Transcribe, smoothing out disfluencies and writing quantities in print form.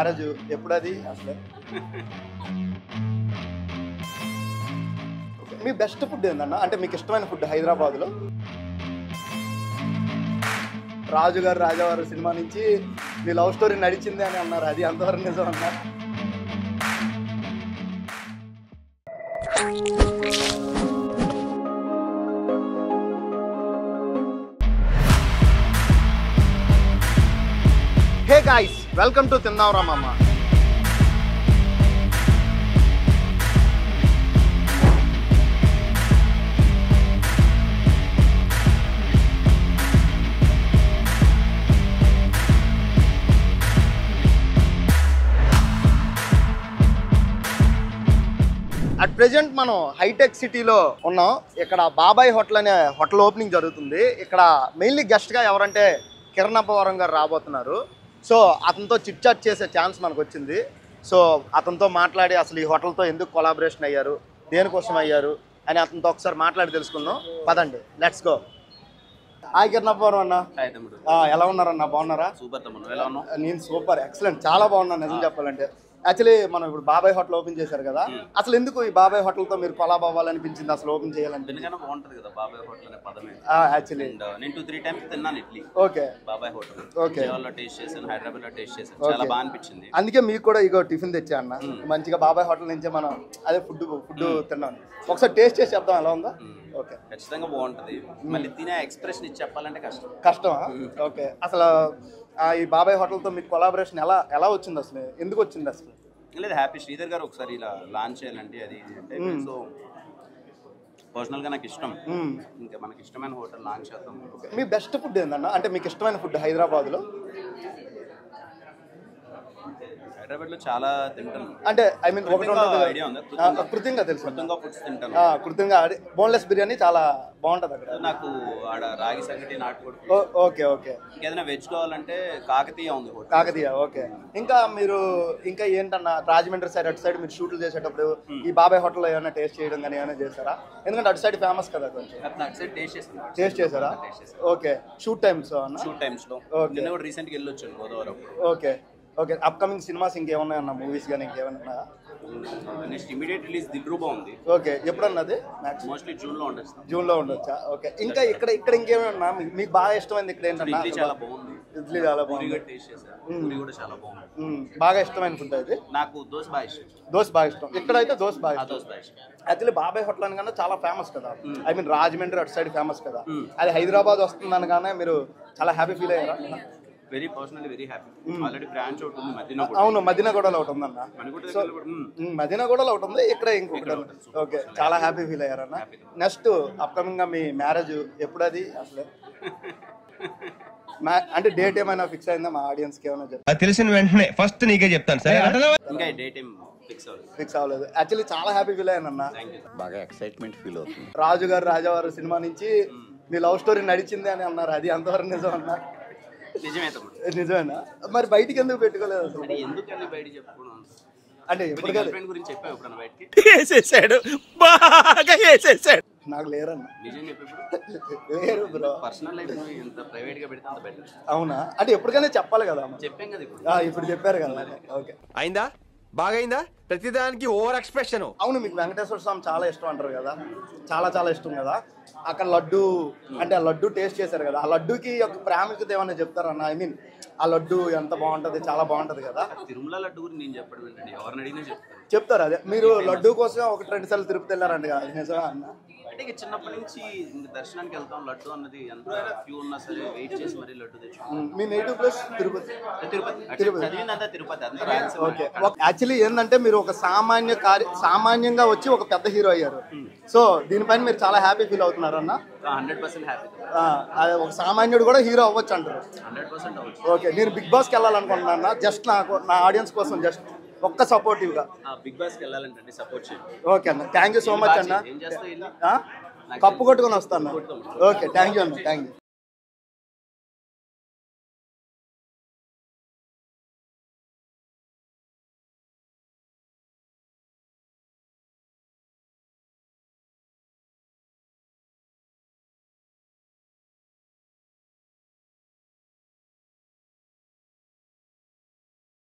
Marriage ఎప్పుడది అసలు? మీ best food ఏందన్నా? అంటే మీకు ఇష్టమైన ఫుడ్ హైదరాబాద్లో? రాజుగారు రాజావారు సినిమా నుంచి మీ లవ్ స్టోరీ నడిచింది అని అన్నారు, అది అంతవరకు నిజం అన్నారు? హే గాయ్స్, వెల్కమ్ టు తిందాం రా మామ. అట్ ప్రెజెంట్ మనం హైటెక్ సిటీలో ఉన్నాం. ఇక్కడ బాబాయ్ హోటల్ అనే హోటల్ ఓపెనింగ్ జరుగుతుంది. ఇక్కడ మెయిన్లీ గెస్ట్గా ఎవరంటే కిరణ్ అబ్బవరం గారు రాబోతున్నారు. సో అతనితో చిట్ చాట్ చేసే ఛాన్స్ మనకు వచ్చింది. సో అతనితో మాట్లాడి అసలు ఈ హోటల్తో ఎందుకు కొలాబరేషన్ అయ్యారు, దేనికోసం అయ్యారు అని అతనితో ఒకసారి మాట్లాడి తెలుసుకుందాం. పదండి, let's go. Hi Kiran Abbavaram అన్న. ఎలా ఉన్నారన్న? బాగున్నారా? సూపర్ తమ్ముడు, ఎలా ఉన్నావు? నేను సూపర్, ఎక్సలెంట్, చాలా బాగున్నాను నిజం చెప్పాలంటే. యాక్చువల్లీ మనం ఇప్పుడు బాబాయ్ హోటల్ ఓపెన్ చేశారు కదా, అసలు ఎందుకు ఈ బాబాయ్ హోటల్తో మీరు కొలాబ్ అవ్వాలనిపించింది, అసలు ఓపెన్ చేయాలంటే? ఎందుకన్నా బాగుంటది కదా బాబాయ్ హోటల్ అనే పదమే. యాక్చువల్లీ నేను 2-3 టైమ్స్ తిన్నాను ఇడ్లీ. ఓకే, బాబాయ్ హోటల్ ఓకే, విజయవాడలో టేస్ట్ చేశాను, హైదరాబాద్ లో టేస్ట్ చేశాను, చాలా బాగా అనిపించింది. అందుకే మీకు కూడా ఇగో టిఫిన్ తెచ్చా అన్న. మంచిగా బాబాయ్ హోటల్ నుంచే మనం అదే ఫుడ్ తిన్నాం. ఒకసారి టేస్ట్ చేసి చెప్తాం ఎలా ఉందా? ఓకే, ఖచ్చితంగా బాగుంటది. మళ్ళీ తినే ఎక్స్ప్రెషన్ ఇచ్చి చెప్పాలంటే కష్టమా? ఓకే, అసలు ఈ బాబాయ్ హోటల్తో మీకు కొలాబరేషన్ ఎలా వచ్చింది, అసలు ఎందుకు వచ్చింది అసలు? లేదు, హ్యాపీ శ్రీధర్ గారు ఒకసారి ఇలా లాంచ్ చేయాలంటే అది సో పర్సనల్ గా నాకు ఇష్టం. ఇంకా మనకి ఇష్టమైన హోటల్ లాంచ్ చేద్దాం. మీ బెస్ట్ ఫుడ్ ఏందన్నా? అంటే మీకు ఇష్టమైన ఫుడ్ హైదరాబాద్లో? హైదరాబాద్ లో చాలా తింటాను. అంటే ఐ మీన్ ఒకటి ఐడియా ఉందా? కృతంగా తెలుసు. కృతంగా ఫుడ్స్ తింటాను. కృతంగా బోన్లెస్ బిర్యానీ చాలా బాగుంటది అక్కడ. నాకు ఆడ రాగి సంగటి, నాటుకోడి. Okay okay. ఏదైనా వెజ్ కావాలంటే కాకతీయ ఉంది. కాకతీయ, ఓకే. ఇంకా ఏంటన్నా రాజమండ్రి సైడ్ అటు సైడ్ మీరు షూట్లు చేసేటప్పుడు ఈ బాబాయ్ హోటల్లో ఏమైనా టేస్ట్ చేయడం కానీ ఏమైనా చేశారా? ఎందుకంటే అటు సైడ్ ఫేమస్ కదా కొంచెం. అటు సైడ్ టేస్ట్ చేశారా? ఓకే, షూట్ టైమ్స్ లో నిన్న కూడా రీసెంట్ గా వెళ్ళొచ్చాను Godavari. Okay okay. Upcoming cinemas ఇంకేమన్నా మూవీస్ కానీ ఇంకేమన్నా? నెక్స్ట్ ఇమీడియట్ రిలీజ్ దిల్రూబా ఉంది. ఓకే, ఎప్పుడన్నది? మోస్ట్లీ జూన్ లో ఉండొచ్చా? ఓకే. ఇంకా ఇక్కడ ఇంకేమన్నా మీకు బాగా ఇష్టమైంది? ఇక్కడ ఏంటన్నా? ఇడ్లీ చాలా బాగుంది. ఇడ్లీ చాలా బాగుంది. టేస్ట్ చేశాను, పూరి కూడా చాలా బాగుంది. బాగా ఇష్టమైన ఫుడ్ అయితే నాకు దోశ బాగా ఇష్టం. దోశ బాగా ఇష్టం. ఇక్కడైతే దోశ బాగా ఇష్టం. యాక్చువల్లీ బాబాయ్ హోటల్ అనగానే చాలా ఫేమస్ కదా, ఐ మీన్ రాజమండ్రి అటు సైడ్ ఫేమస్ కదా. అది హైదరాబాద్ వస్తుంది అనగానే మీరు చాలా హ్యాపీ ఫీల్ అయ్యారా? Very personally very happy. Already branch ఒకటి ఉంది మదీనాగూడ. అవును, మదీనాగూడలో ఒకటి ఉందన్న. మదీనాగూడలో ఒకటి ఉంది, ఇక్కడ ఇంకొకటి. ఓకే, చాలా హ్యాపీ ఫీల్ అయ్యారన్న. నెక్స్ట్ అప్కమింగ్ గా మీ మ్యారేజ్ ఎప్పుడది అసలు? అంటే డేట్ ఏమైనా ఫిక్స్ అయిందా? మా ఆడియన్స్ కి ఏమైనా చెప్తాను? తెలిసిన వెంటనే ఫస్ట్ నీకే చెప్తాను. సరే, ఇంకా డేట్ ఏం ఫిక్స్ అవ్వలేదు. యాక్చువల్లీ చాలా హ్యాపీ ఫీల్ అయ్యానన్న. బాగా ఎక్సైట్మెంట్ ఫీల్ అవుతుంది. రాజుగారు రాజావారు సినిమా నుంచి మీ లవ్ స్టోరీ నడిచింది అని అన్నారు, అది అంతవరకు నిజం అన్న? నిజమేనా? మరి బయటికి ఎందుకు పెట్టుకోలేదు అసలు? ఎందుకని బయట చెప్పుకోవడం అంటే గురించి చెప్పావు ఎప్పుడన్నా బయటికి? బాగా వేసేసాడు. నాకు లేరన్న. నిజం చెప్పి లేరు బ్రో. పర్సనల్ లైఫ్ ఎంత ప్రైవేట్ గా పెడితే అంత బెటర్. అవునా? అంటే ఎప్పటికైనా చెప్పాలి కదా. చెప్పాం కదా ఇప్పుడు చెప్పారు కదా. ఓకే, అయిందా? బాగైందా? ప్రతిదానికి ఓవర్ ఎక్స్ప్రెషన్. అవును, మీకు వెంకటేశ్వర స్వామి చాలా ఇష్టం అంటారు కదా, చాలా ఇష్టం కదా. అక్కడ లడ్డు అంటే ఆ లడ్డు టేస్ట్ చేశారు కదా, ఆ లడ్డూకి ఒక ప్రాముఖ్యత ఏమన్నా చెప్తారన్న? ఐ మీన్ ఆ లడ్డు ఎంత బాగుంటది, చాలా బాగుంటది కదా. తిరుమల లడ్డు గురించి నేను చెప్పడం ఏంటండి, ఎవరిని అడిగినా చెప్తారు. అదే మీరు లడ్డు కోసం 1-2 సార్లు తిరుపతి వెళ్ళారండి కదా, నిజమా అన్న? అంటే చిన్నప్పటి నుంచి దర్శనానికి వెళ్తాం. లడ్డు అన్నది ఎంత క్యూ ఉన్నా సరే వెయిట్ చేసి మరీ లడ్డు తెచ్చుకుంటాం. మీ native place Tirupati? Tirupati. Okay. Actually ఏంటంటే మీరు ఒక సామాన్యంగా వచ్చి ఒక పెద్ద హీరో అయ్యారు. సో దీనిపైన మీరు చాలా హ్యాపీ ఫీల్ అవుతున్నారన్న? 100% హ్యాపీ. ఒక సామాన్యుడు కూడా హీరో అవ్వచ్చు అంటారు. 100% అవ్వచ్చు. ఓకే, నేను బిగ్ బాస్కి వెళ్ళాలనుకుంటున్నా. జస్ట్ నా ఆడియన్స్ కోసం జస్ట్ ఒక్క సపోర్టివ్ గా బిగ్ బాస్ కి వెళ్ళాలంటే సపోర్ట్ చేయండి. ఓకే అన్న, థ్యాంక్ యూ సో మచ్ అన్న. కప్పు కొట్టుకొని వస్తాను. ఓకే, థ్యాంక్ యూ అన్న, థ్యాంక్ యూ.